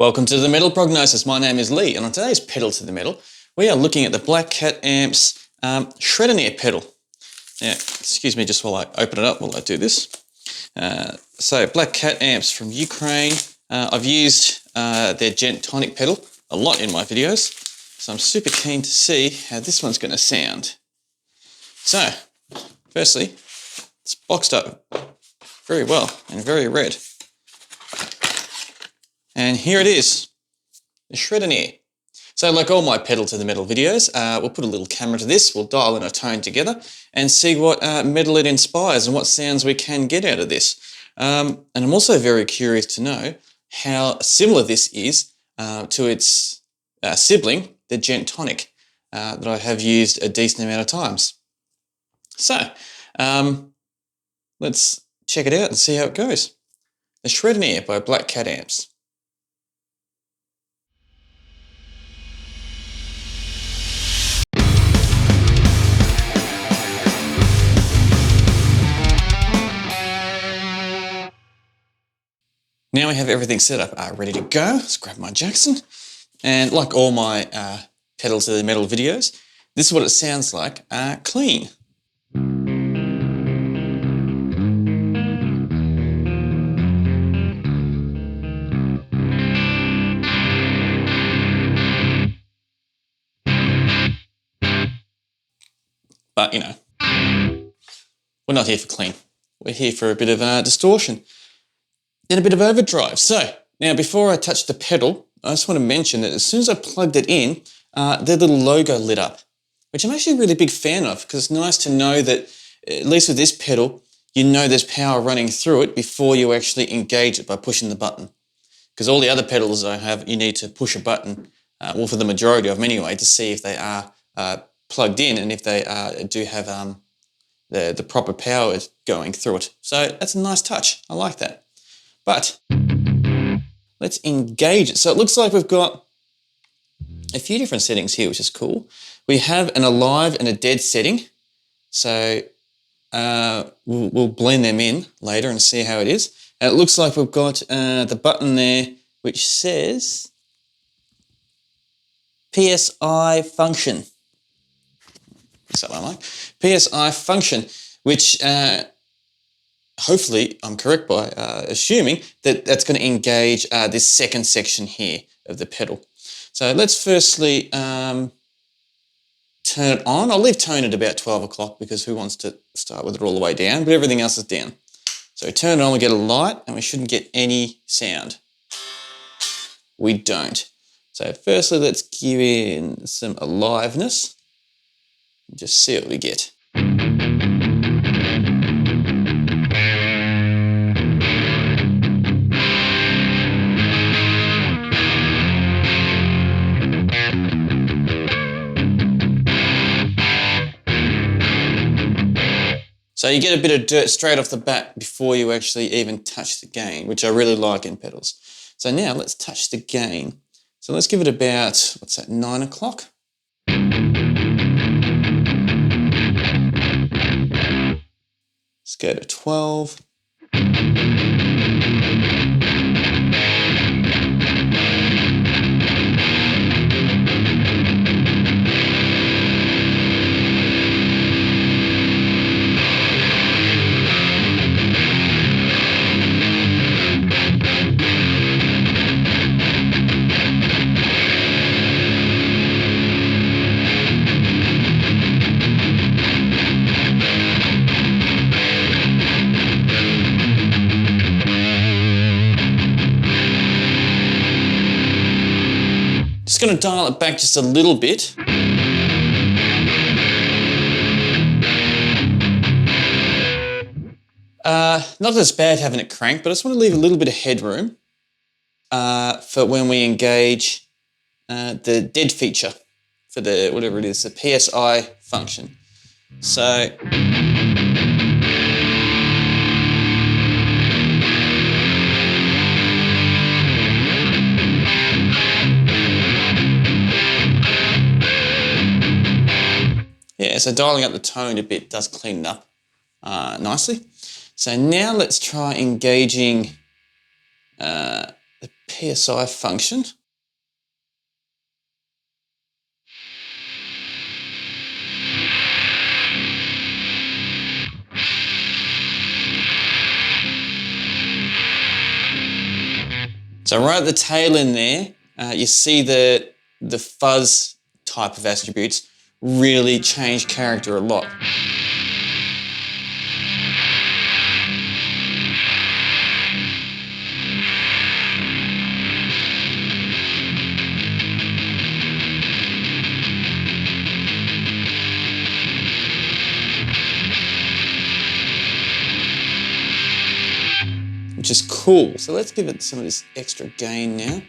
Welcome to the Metal Prognosis. My name is Lee, and on today's Petal to the Metal, we are looking at the Black Cat Amps Shredinhere pedal. Now, excuse me just while I open it up while I do this. So Black Cat Amps from Ukraine. I've used their Gent Tonic pedal a lot in my videos, so I'm super keen to see how this one's going to sound. So, firstly, it's boxed up very well and very red. And here it is, the Shredinhere. So like all my Petal to the Metal videos, we'll put a little camera to this, we'll dial in a tone together and see what metal it inspires and what sounds we can get out of this. And I'm also very curious to know how similar this is to its sibling, the Gent Tonic, that I have used a decent amount of times. So, let's check it out and see how it goes. The Shredinhere by Black Cat Amps. Now we have everything set up, ready to go. Let's grab my Jackson. And like all my Petal to the Metal videos, this is what it sounds like clean. But, you know, we're not here for clean. We're here for a bit of distortion and a bit of overdrive. So, now before I touch the pedal, I just want to mention that as soon as I plugged it in, their little logo lit up, which I'm actually a really big fan of because it's nice to know that, at least with this pedal, you know there's power running through it before you actually engage it by pushing the button. Because all the other pedals I have, you need to push a button, well, for the majority of them anyway, to see if they are plugged in and if they do have the proper power going through it. So that's a nice touch. I like that. But let's engage it. So it looks like we've got a few different settings here, which is cool. We have an alive and a dead setting. So we'll blend them in later and see how it is. And it looks like we've got the button there which says PSI function. Something I like. PSI function, which hopefully I'm correct by assuming that that's going to engage this second section here of the pedal. So let's firstly turn it on. I'll leave tone at about 12 o'clock because who wants to start with it all the way down, but everything else is down. So we turn it on, we get a light, and we shouldn't get any sound. We don't. So firstly, let's give in some aliveness and just see what we get. So you get a bit of dirt straight off the bat before you actually even touch the gain, which I really like in pedals. So now let's touch the gain. So let's give it about, what's that, 9 o'clock? Let's go to 12. Just going to dial it back just a little bit. Not that it's bad having it cranked, but I just want to leave a little bit of headroom for when we engage the dead feature for the, whatever it is, the PSI function. So yeah, so dialing up the tone a bit does clean it up nicely. So now let's try engaging the PSI function. So right at the tail end there, you see the fuzz type of attributes really change character a lot. Which is cool. So let's give it some of this extra gain now.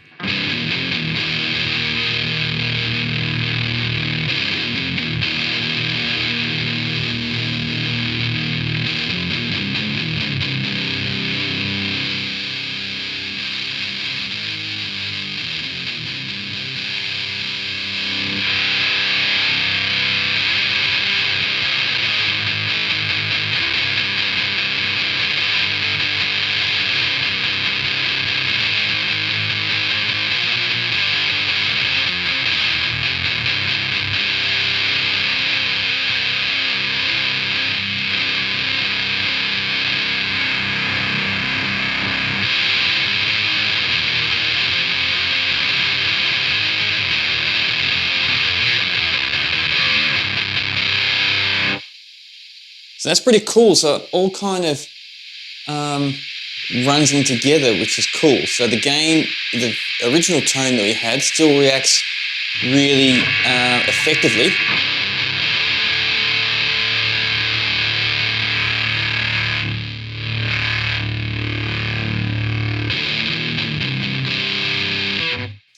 So that's pretty cool. So it all kind of runs in together, which is cool. So the game, the original tone that we had still reacts really effectively.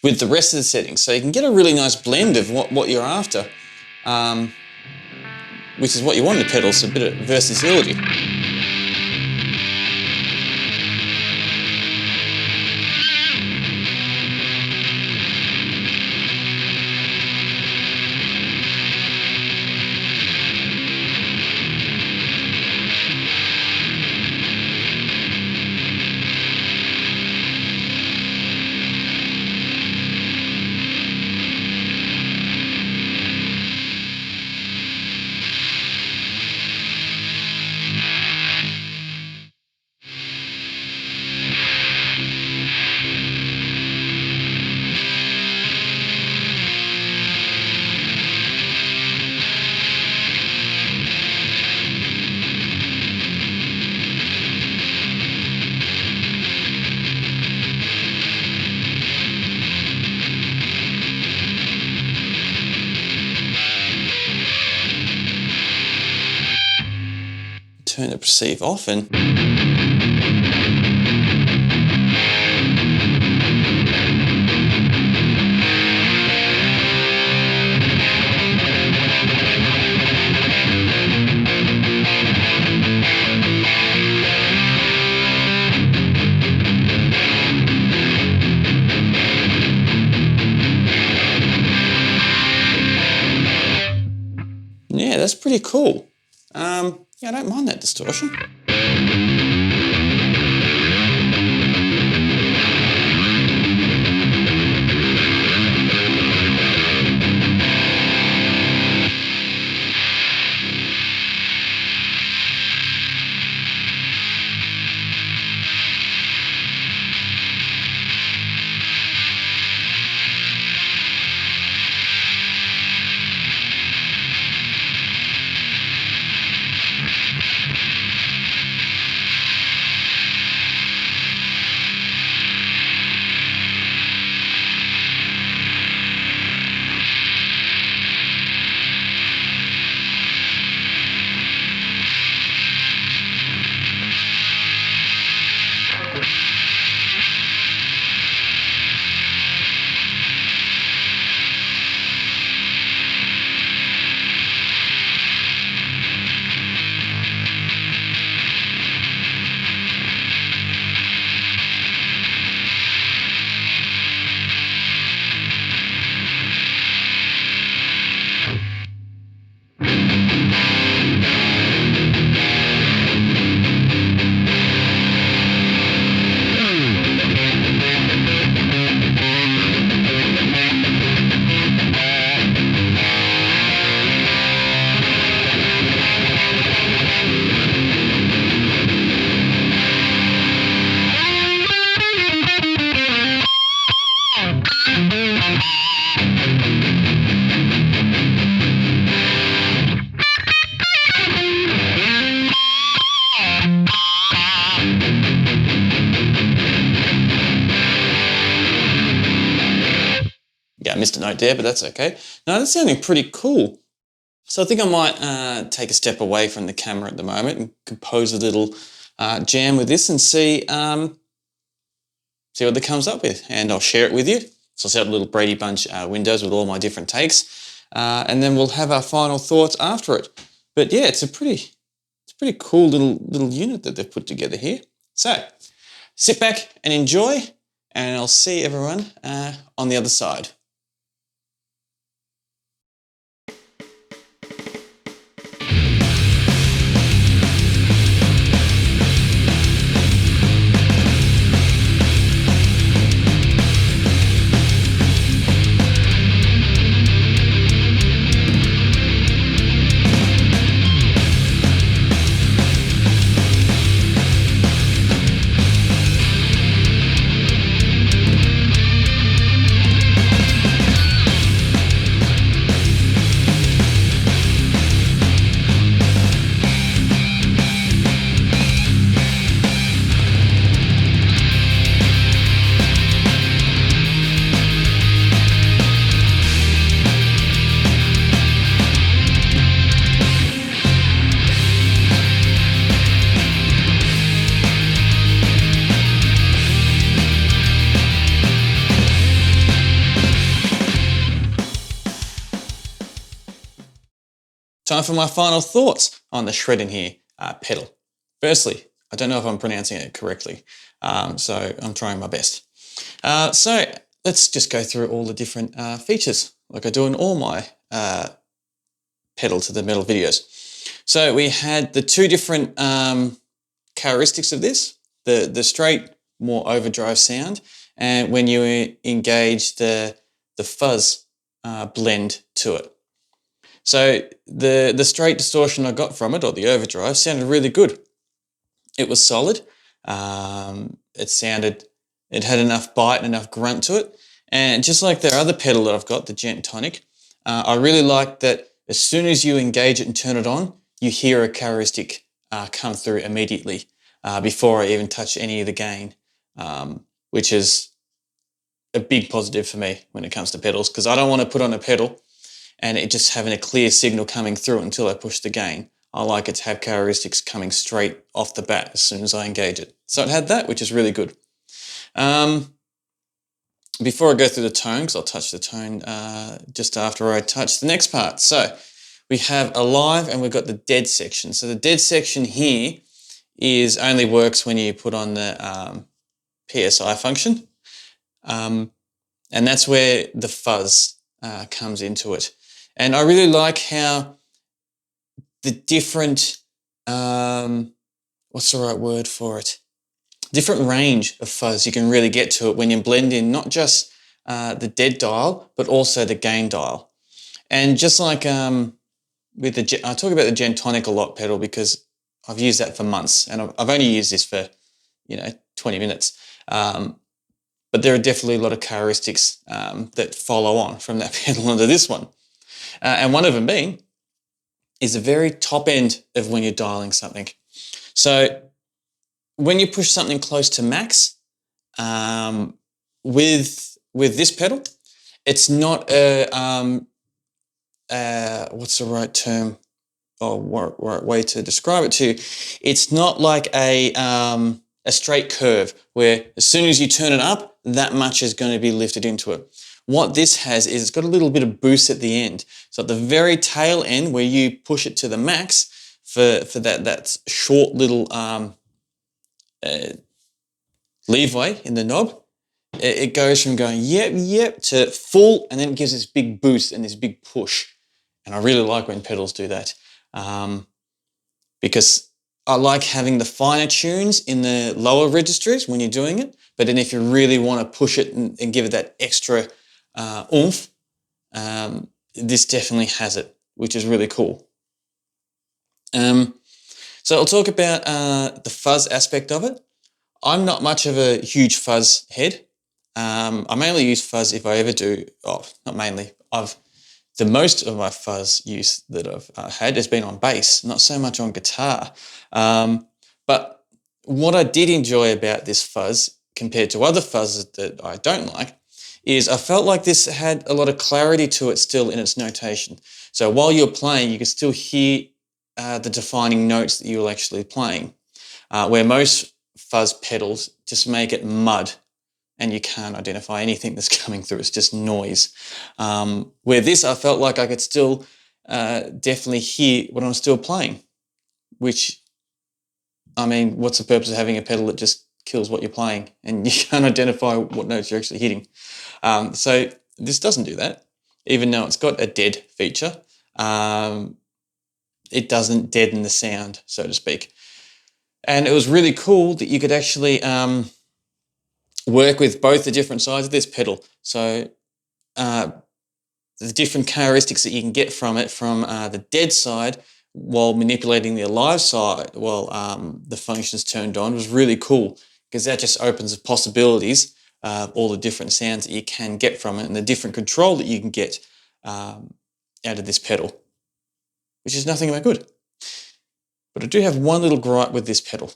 With the rest of the settings. So you can get a really nice blend of what you're after, which is what you want in the pedals, a bit of versatility. Turn the perceive off and yeah, that's pretty cool. Yeah, I don't mind that distortion. I missed a note there, but that's okay. No, that's sounding pretty cool. So I think I might take a step away from the camera at the moment and compose a little jam with this and see what it comes up with, and I'll share it with you. So I'll set up little Brady Bunch windows with all my different takes, and then we'll have our final thoughts after it. But yeah, it's a pretty cool little unit that they've put together here. So sit back and enjoy, and I'll see everyone on the other side. Time for my final thoughts on the Shredinhere pedal. Firstly, I don't know if I'm pronouncing it correctly, so I'm trying my best. So let's just go through all the different features, like I do in all my pedal to the metal videos. So we had the two different characteristics of this, the straight, more overdrive sound, and when you engage the fuzz blend to it. So the straight distortion I got from it, or the overdrive, sounded really good. It was solid. It had enough bite and enough grunt to it. And just like the other pedal that I've got, the Gent Tonic, I really like that as soon as you engage it and turn it on, you hear a characteristic come through immediately before I even touch any of the gain, which is a big positive for me when it comes to pedals, because I don't want to put on a pedal and it just having a clear signal coming through until I push the gain. I like it to have characteristics coming straight off the bat as soon as I engage it. So it had that, which is really good. Before I go through the tone, because I'll touch the tone just after I touch the next part. So we have a live and we've got the dead section. So the dead section here only works when you put on the PSI function. And that's where the fuzz comes into it. And I really like how the different, what's the right word for it? Different range of fuzz you can really get to it when you blend in not just the dead dial, but also the gain dial. And just like with I talk about the Gent Tonic a lot pedal because I've used that for months, and I've only used this for 20 minutes. But there are definitely a lot of characteristics that follow on from that pedal into this one. And one of them being is the very top end of when you're dialing something. So when you push something close to max with this pedal, it's not a what's the right term or right way to describe it to you? It's not like a straight curve where as soon as you turn it up, that much is going to be lifted into it. What this has is it's got a little bit of boost at the end. So at the very tail end where you push it to the max for that short little leeway in the knob, it goes from going yep to full, and then it gives this big boost and this big push. And I really like when pedals do that because I like having the finer tunes in the lower registers when you're doing it, but then if you really want to push it and give it that extra oomph, this definitely has it, which is really cool. So I'll talk about the fuzz aspect of it. I'm not much of a huge fuzz head. I mainly use fuzz if I ever do, not mainly, the most of my fuzz use that I've had has been on bass, not so much on guitar. But what I did enjoy about this fuzz compared to other fuzzes that I don't like is I felt like this had a lot of clarity to it still in its notation. So while you're playing, you can still hear the defining notes that you're actually playing, where most fuzz pedals just make it mud and you can't identify anything that's coming through. It's just noise. Where this, I felt like I could still definitely hear what I'm still playing, which, I mean, what's the purpose of having a pedal that just kills what you're playing and you can't identify what notes you're actually hitting? So this doesn't do that. Even though it's got a dead feature, it doesn't deaden the sound, so to speak. And it was really cool that you could actually work with both the different sides of this pedal. So the different characteristics that you can get from it, from the dead side while manipulating the alive side while the function's turned on, was really cool, because that just opens the possibilities of all the different sounds that you can get from it and the different control that you can get out of this pedal, which is nothing but good. But I do have one little gripe with this pedal.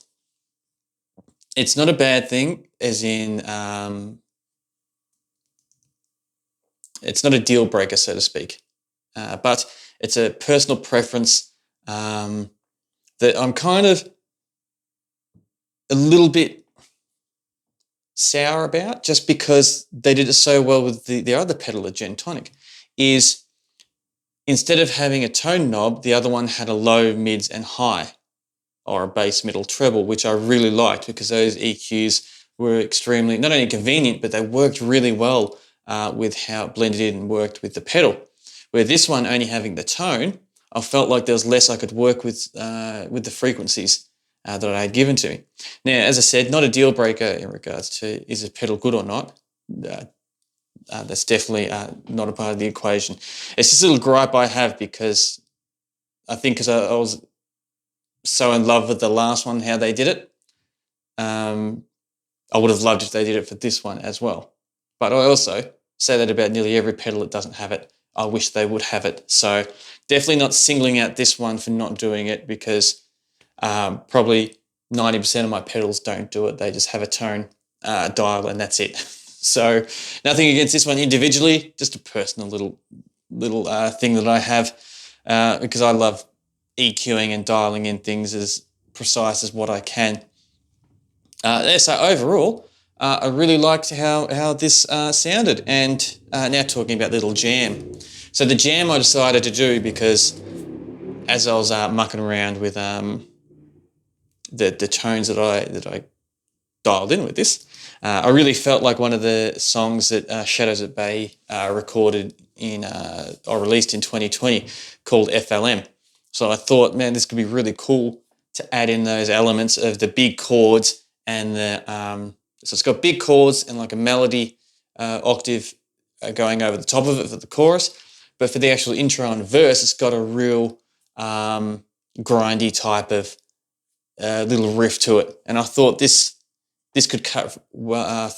It's not a bad thing, as in it's not a deal breaker, so to speak, but it's a personal preference that I'm kind of a little bit sour about, just because they did it so well with the other pedal, the Gentonic, is instead of having a tone knob, the other one had a low, mids and high, or a bass, middle, treble, which I really liked, because those EQs were extremely, not only convenient, but they worked really well with how it blended in and worked with the pedal. Where this one, only having the tone, I felt like there was less I could work with the frequencies that I had given to me. Now, as I said, not a deal breaker in regards to is a pedal good or not. That's definitely not a part of the equation. It's just a little gripe I have, because I think because I was so in love with the last one, how they did it, I would have loved if they did it for this one as well. But I also say that about nearly every pedal that doesn't have it. I wish they would have it. So definitely not singling out this one for not doing it, because probably 90% of my pedals don't do it. They just have a tone dial and that's it. So nothing against this one individually, just a personal little thing that I have, because I love EQing and dialing in things as precise as what I can. So overall, I really liked how this sounded. And now talking about the little jam. So the jam I decided to do because as I was mucking around with the tones that I dialed in with this, I really felt like one of the songs that Shadows at Bay recorded in or released in 2020, called FLM. So I thought, man, this could be really cool to add in those elements of the big chords and the so it's got big chords and like a melody octave going over the top of it for the chorus, but for the actual intro and verse, it's got a real grindy type of little riff to it, and I thought this could cut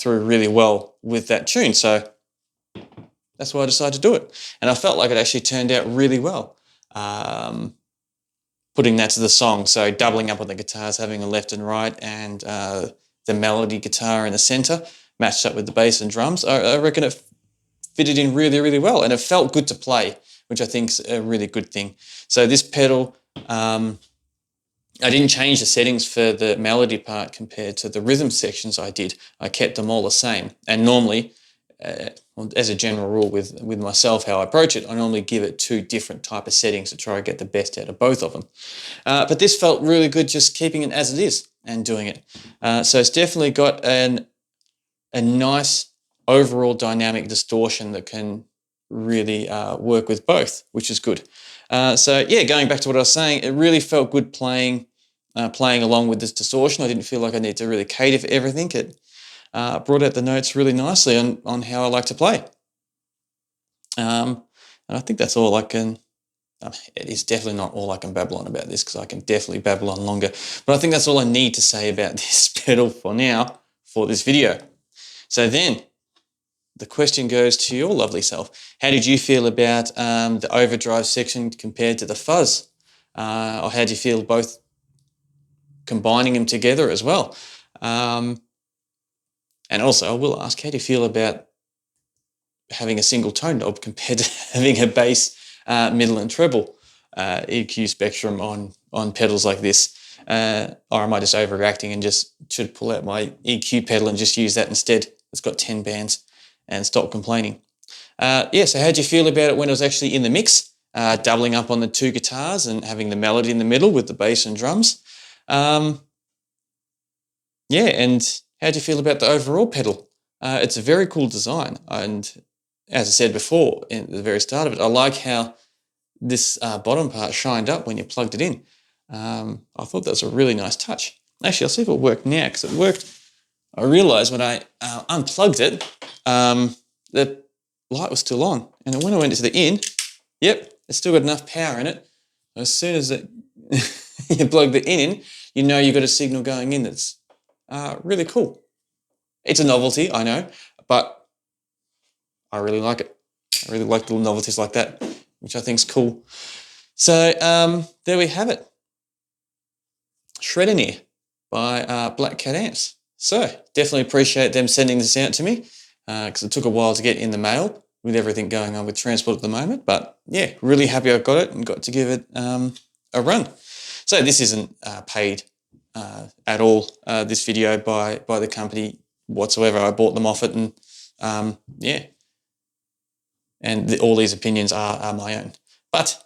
through really well with that tune. So that's why I decided to do it, and I felt like it actually turned out really well. Putting that to the song, so doubling up on the guitars, having a left and right, and the melody guitar in the center matched up with the bass and drums. I reckon it fitted in really, really well, and it felt good to play, which I think is a really good thing. So this pedal, I didn't change the settings for the melody part compared to the rhythm sections I did. I kept them all the same. And normally, as a general rule with myself, how I approach it, I normally give it 2 different type of settings to try to get the best out of both of them. But this felt really good just keeping it as it is and doing it. So it's definitely got a nice overall dynamic distortion that can really work with both, which is good. So yeah, going back to what I was saying, it really felt good playing along with this distortion. I didn't feel like I need to really cater for everything. It brought out the notes really nicely on how I like to play. And I think that's all I can. It is definitely not all I can babble on about this, because I can definitely babble on longer. But I think that's all I need to say about this pedal for now for this video. So then, the question goes to your lovely self. How did you feel about the overdrive section compared to the fuzz? Or how do you feel both combining them together as well? And also, I will ask, how do you feel about having a single tone knob compared to having a bass, middle and treble EQ spectrum on pedals like this. Or am I just overreacting and just should pull out my EQ pedal and just use that instead? It's got 10 bands and stop complaining. Yeah, so how'd you feel about it when it was actually in the mix? Doubling up on the two guitars and having the melody in the middle with the bass and drums. Yeah, and how'd you feel about the overall pedal? It's a very cool design, and as I said before in the very start of it, I like how this bottom part shined up when you plugged it in. I thought that was a really nice touch. Actually, I'll see if it'll work now, because it worked. I realised when I unplugged it, the light was still on, and when I went to the in, yep, it's still got enough power in it. As soon as you plug the in, you know you've got a signal going in that's really cool. It's a novelty, I know, but I really like it. I really like little novelties like that, which I think is cool. So there we have it. Shredinhere by Black Cat Amps. So definitely appreciate them sending this out to me, because it took a while to get in the mail with everything going on with transport at the moment. But yeah, really happy I got it and got to give it a run. So this isn't paid at all, this video by the company whatsoever. I bought them off it, and yeah, and all these opinions are my own. But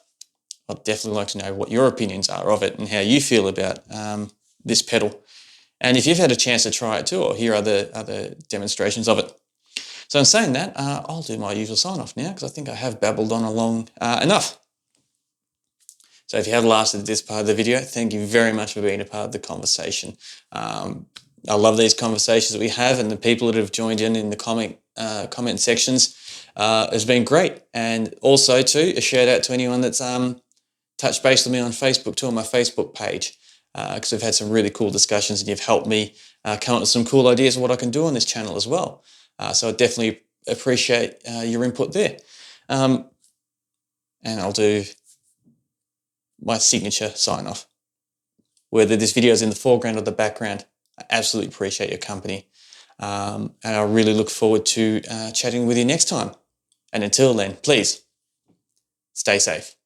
I'd definitely like to know what your opinions are of it and how you feel about this pedal. And if you've had a chance to try it too, or hear other demonstrations of it. So in saying that, I'll do my usual sign-off now, because I think I have babbled on along enough. So if you have lasted this part of the video, thank you very much for being a part of the conversation. I love these conversations that we have, and the people that have joined in the comment sections has been great. And also too, a shout out to anyone that's touched base with me on Facebook too, on my Facebook page, because we've had some really cool discussions, and you've helped me come up with some cool ideas of what I can do on this channel as well. So I definitely appreciate your input there. And I'll do my signature sign off. Whether this video is in the foreground or the background, I absolutely appreciate your company. And I really look forward to chatting with you next time. And until then, please stay safe.